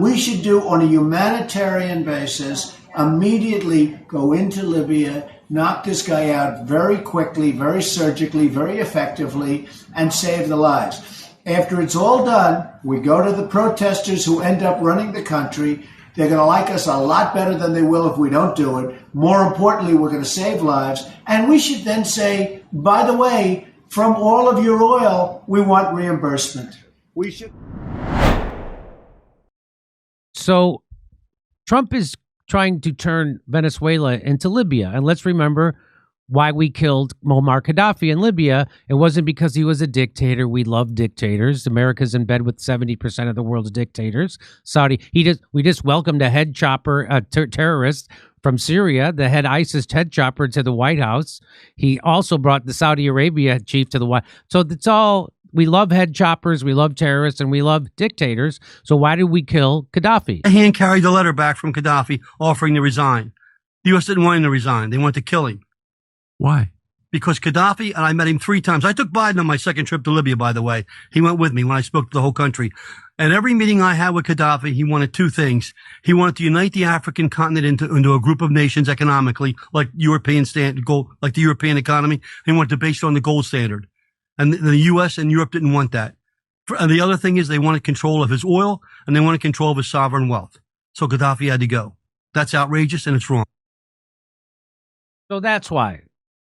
we should do on a humanitarian basis, immediately go into Libya, knock this guy out very quickly, very surgically, very effectively, and save the lives. After it's all done, we go to the protesters who end up running the country. They're going to like us a lot better than they will if we don't do it. More importantly, we're going to save lives. And we should then say, by the way, from all of your oil, we want reimbursement. We should. So Trump is trying to turn Venezuela into Libya. And let's remember why we killed Muammar Gaddafi in Libya. It wasn't because he was a dictator. We love dictators. America's in bed with 70% of the world's dictators. We just welcomed a head chopper, terrorist from Syria, the head ISIS head chopper, to the White House. He also brought the Saudi Arabia chief to the White House. So it's all, we love head choppers, we love terrorists, and we love dictators. So why did we kill Gaddafi? He hand carried the letter back from Gaddafi offering to resign. The U.S. didn't want him to resign. They wanted to kill him. Why? Because Gaddafi, and I met him 3 times. I took Biden on my second trip to Libya, by the way. He went with me when I spoke to the whole country. And every meeting I had with Gaddafi, he wanted 2 things. He wanted to unite the African continent into a group of nations economically, like like the European economy. He wanted to base it on the gold standard. And the U.S. and Europe didn't want that. And the other thing is they wanted control of his oil, and they wanted control of his sovereign wealth. So Gaddafi had to go. That's outrageous, and it's wrong. So that's why.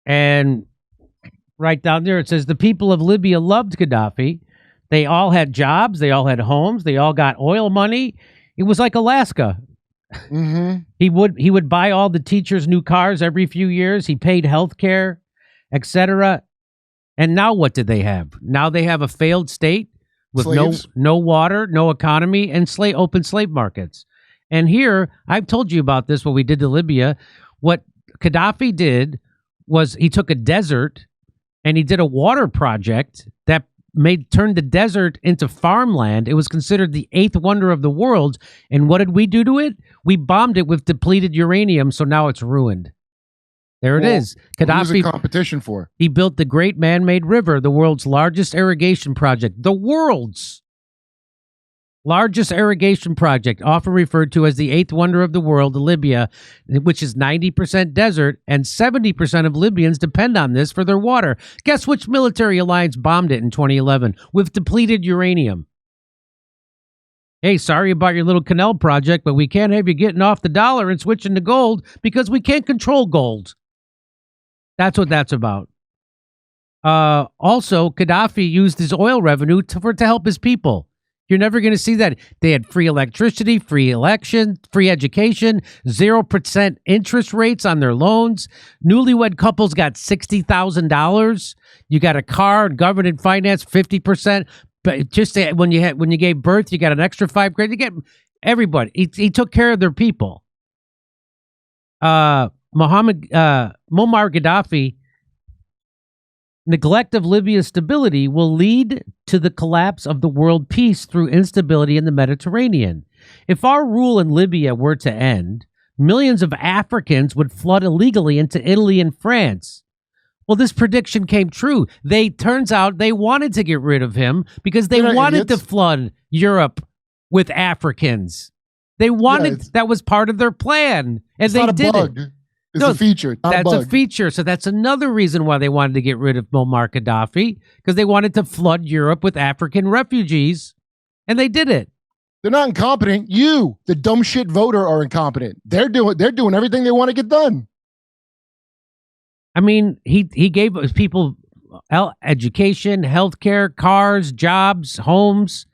And right down there, it says the people of Libya loved Gaddafi. They all had jobs. They all had homes. They all got oil money. It was like Alaska. Mm-hmm. He would buy all the teachers new cars every few years. He paid health care, etc. And now what did they have? Now they have a failed state with no water, no economy, and open slave markets. And here, I've told you about this, what we did to Libya. What Gaddafi did was he took a desert and he did a water project that turned the desert into farmland. It was considered the 8th wonder of the world. And what did we do to it? We bombed it with depleted uranium, so now it's ruined. There it is. Gaddafi, what was the competition for? He built the Great Man-Made River, the world's largest irrigation project. The world's largest irrigation project, often referred to as the 8th wonder of the world, Libya, which is 90% desert, and 70% of Libyans depend on this for their water. Guess which military alliance bombed it in 2011 with depleted uranium? Hey, sorry about your little canal project, but we can't have you getting off the dollar and switching to gold because we can't control gold. That's what that's about. Also, Gaddafi used his oil revenue to help his people. You're never going to see that. They had free electricity, free election, free education, 0% interest rates on their loans. Newlywed couples got $60,000. You got a car, government finance, 50%. But just when you gave birth, you got an extra $5,000. You get everybody. He took care of their people. Muammar Gaddafi. Neglect of Libya's stability will lead to the collapse of the world peace through instability in the Mediterranean. If our rule in Libya were to end, millions of Africans would flood illegally into Italy and France. Well, this prediction came true. Turns out they wanted to get rid of him because they wanted to flood Europe with Africans. They wanted, that was part of their plan, and they did it. It's a feature. That's a feature. So that's another reason why they wanted to get rid of Muammar Gaddafi, because they wanted to flood Europe with African refugees, and they did it. They're not incompetent. You, the dumb shit voter, are incompetent. They're doing everything they want to get done. I mean, he gave people education, healthcare, cars, jobs, homes,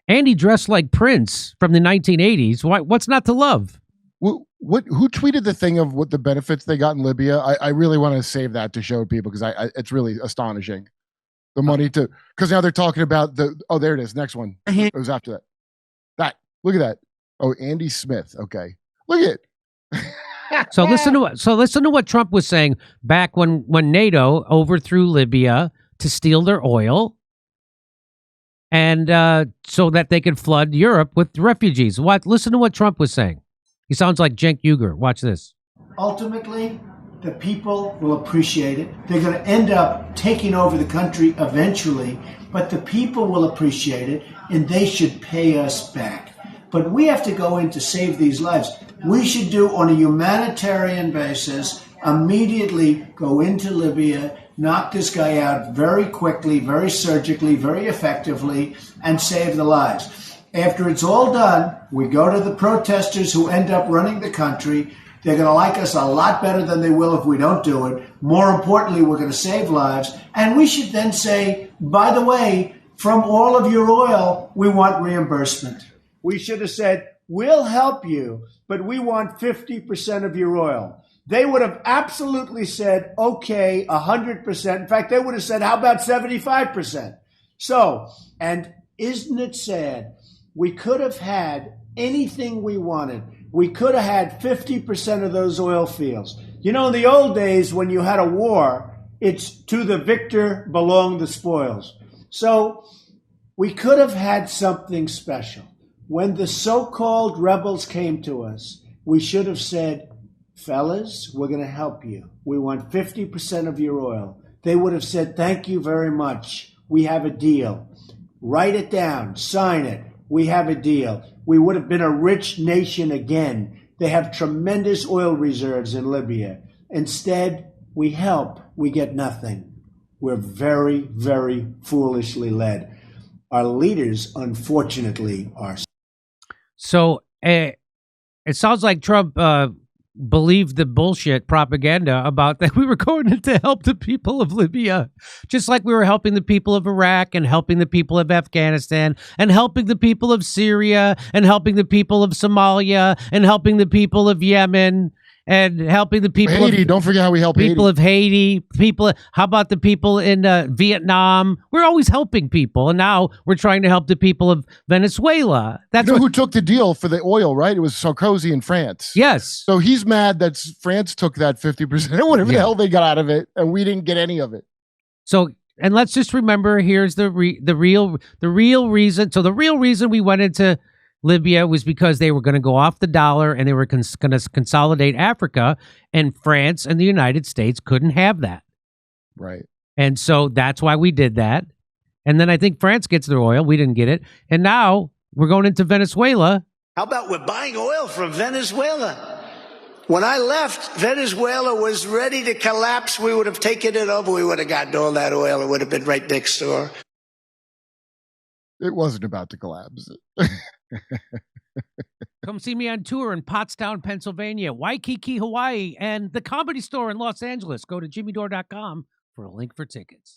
and he dressed like Prince from the 1980s. What's not to love? Who tweeted the thing of what the benefits they got in Libya? I really want to save that to show people because it's really astonishing. The money because now they're talking about there it is. Next one. It was after that. Look at that. Oh, Andy Smith. Okay. Look at it. So listen to what Trump was saying back when NATO overthrew Libya to steal their oil and so that they could flood Europe with refugees. Listen to what Trump was saying. He sounds like Cenk Uygur. Watch this. Ultimately, the people will appreciate it. They're going to end up taking over the country eventually, but the people will appreciate it, and they should pay us back. but we have to go in to save these lives. We should do, on a humanitarian basis, immediately go into Libya, knock this guy out very quickly, very surgically, very effectively, and save the lives. After it's all done, we go to the protesters who end up running the country. They're going to like us a lot better than they will if we don't do it. More importantly, we're going to save lives. And we should then say, by the way, from all of your oil, we want reimbursement. We should have said, we'll help you, but we want 50% of your oil. They would have absolutely said, okay, 100%. In fact, they would have said, how about 75%? So, and isn't it sad? We could have had anything we wanted. We could have had 50% of those oil fields. You know, in the old days, when you had a war, it's to the victor belong the spoils. So we could have had something special. When the so-called rebels came to us, we should have said, fellas, we're going to help you. We want 50% of your oil. They would have said, thank you very much. We have a deal. Write it down. Sign it. We have a deal. We would have been a rich nation again. They have tremendous oil reserves in Libya. Instead, we help. We get nothing. We're very, very foolishly led. Our leaders, unfortunately, are. So it sounds like Trump believed the bullshit propaganda about that we were going to help the people of Libya, just like we were helping the people of Iraq and helping the people of Afghanistan and helping the people of Syria and helping the people of Somalia and helping the people of Yemen and helping the people Haiti. of, don't forget how we help people Haiti. of Haiti. People, how about the people in Vietnam? We're always helping people, and now we're trying to help the people of Venezuela. That's who took the deal for the oil, right? It was Sarkozy in France. Yes. So he's mad that France took that 50%, whatever the hell they got out of it, and we didn't get any of it. So, and let's just remember, here's the real reason. So the real reason we went into Libya was because they were going to go off the dollar and they were going to consolidate Africa, and France and the United States couldn't have that. Right. And so that's why we did that. And then I think France gets their oil. We didn't get it. And now we're going into Venezuela. How about we're buying oil from Venezuela? When I left, Venezuela was ready to collapse. We would have taken it over. We would have gotten all that oil. It would have been right next door. It wasn't about to collapse. Come see me on tour in Pottstown, Pennsylvania, Waikiki, Hawaii, and the Comedy Store in Los Angeles. Go to jimmydore.com for a link for tickets.